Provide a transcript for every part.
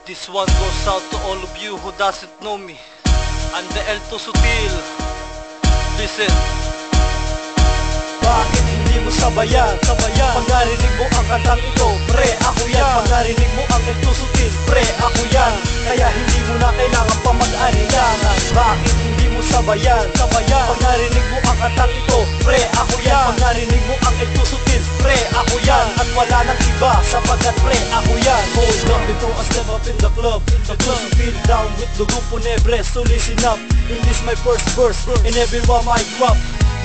This one goes out to all of you who doesn't know me. I'm the El Tusutil. Listen. Bakit hindi mo sabayan? Pag narinig mo ang kantang ito, pre, ako yan. Pag narinig mo ang El Tusutil, pre, ako yan. Kaya hindi mo na kailangan pa mag-anilangan. Bakit hindi mo sabayan? Pag narinig mo ang kantang ito, pre, ako yan. Pag narinig mo ang El Tusutil, pre, ako yan. At wala nang iba sapagkat pre, ako yan. Hold up before I step up in the club. The club feel down with Dugo Punebre. So listen up, in this my first verse, and everyone mic drop.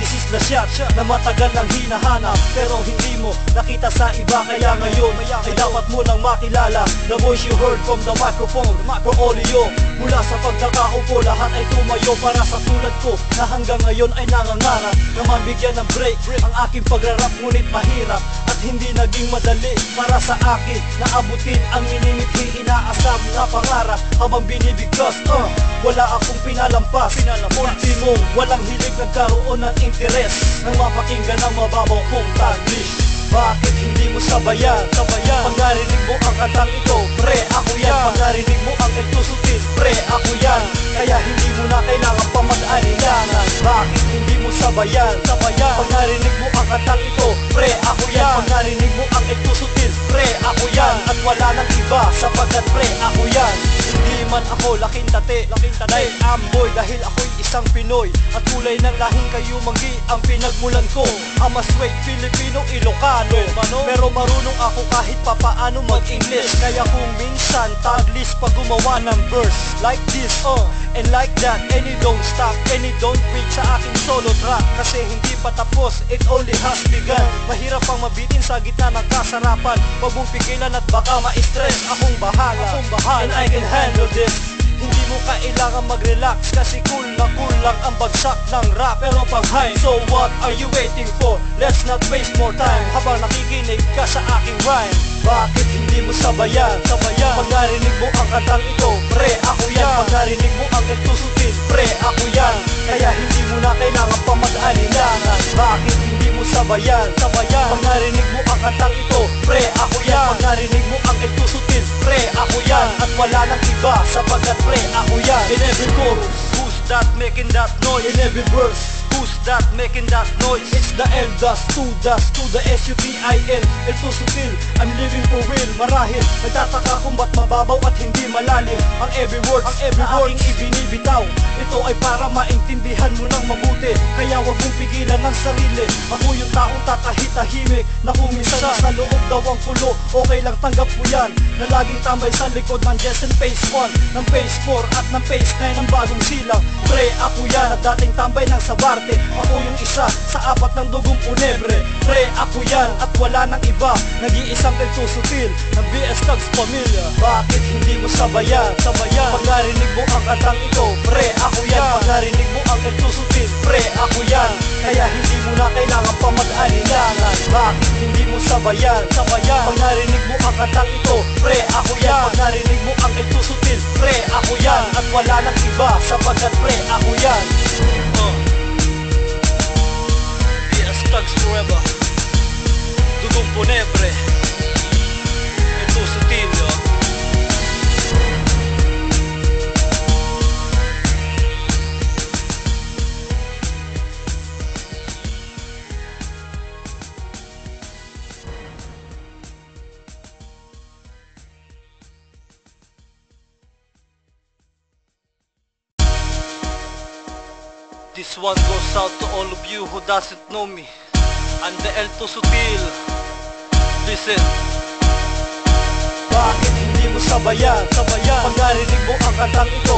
This is the shot na matagal nang hinahanap, pero hindi mo nakita sa iba. Kaya ngayon ay dapat mo nang makilala. The voice you heard from the microphone, for audio. Mula sa pagkakaupo, lahat ay tumayo para sa tulad ko na hanggang ngayon ay nangangarap na mabigyan ng break ang aking pagrarap. Ngunit mahirap at hindi naging madali para sa akin na abutin ang minimithi inaasam na pangarap. Habang binibigkas, wala akong pinalampas. Ultimo, walang hilig nagkaroon ng interes nang mapakinggan ang mababaw kong Taglish. Bakit hindi mo sabayan? Pag narinig mo ang kantang ito, pre, ako yan. Pag narinig mo ang El Tusutil, pre, ako yan. Kaya hindi mo na kailangan pa mag-anilangan. Bakit hindi mo sabayan? Pag narinig mo ang kantang ito, pre, ako yan. Pag narinig mo ang El Tusutil, pre, ako yan. At wala nang iba sapagkat pre, ako yan. Hindi man ako laking tate, dahil amboy, dahil ako'y isang Pinoy. At kulay ng lahing kayo manggi ang pinagmulan ko. I'm a straight Filipino, Ilocano, pero marunong ako kahit papaano mag-English. Kaya kung minsan Taglish pag gumawa ng verse like this, and like that, and it don't stop, and it don't quit sa aking solo track. Kasi hindi pa tapos, it only has begun. Mahirap pang mabitin sa gitna ng kasarapan. Wag mong pigilan at baka ma-stress. Akong bahala, and I can handle this. Hindi mo kailangan mag-relax kasi cool lang ang bagsak ng rap. Pero pag high, so what are you waiting for? Let's not waste more time habang nakikinig ka sa aking rhyme. Bakit hindi mo sabayan? Pag narinig mo ang kantang ito, pre, ako yan. Pag narinig mo ang El Tusutil, pre, ako yan. Kaya hindi mo na kailangan pa mag-anilangan. Bakit hindi mo sabayan? Pag narinig mo ang kantang ito, pre, ako yan. Pag narinig mo ang El Tusutil, pre, ako yan. At wala nang iba sapagkat pre, ako yan. In every chorus, Who's that making that noise? in every verse, Who's that making that noise? it's the L dust to the S-U-T-I-L, El Tusutil, I'm living for real. Marahil nagtataka kung ba't mababaw at hindi malalim ang every word na aking ibinibitaw. Ito ay para maintindihan mo ng mabuti, kaya wag mong pigilan ng sarili. Ako yung taong tatahitahimik na kung minsan sa loob daw ang kulo, okay lang tanggap ko yan. Na laging tambay sa likod ng Jessen Phase 1, ng Phase 4 at ng Phase 9 ng bagong silang. Pre, ako yan at dating tambay ng Sabarte. Ako yung isa sa apat ng Dugong Punebre. Pre, ako yan at wala nang iba. Nag-iisang El Tusutil ng BS Tags Pamilya. Bakit hindi mo sabayan? Pag narinig mo ang kantang ito, pre, ako yan. Pag narinig mo ang El Tusutil, pre, ako yan. Kaya hindi mo na kailangan pa mag-anilangan. Bakit hindi mo sabayan? Pag narinig mo ang kantang ito, pre, ako yan. Pag narinig mo ang El Tusutil, pre, ako yan. At wala nang iba sapagkat pre, ako yan. BS Tags forever. Dugong Punebre, El Tusutil, This one goes out to all of you who doesn't know me. I'm the El Tusutil. Listen. Bakit hindi mo sabayan? Pag narinig mo ang kantang ito,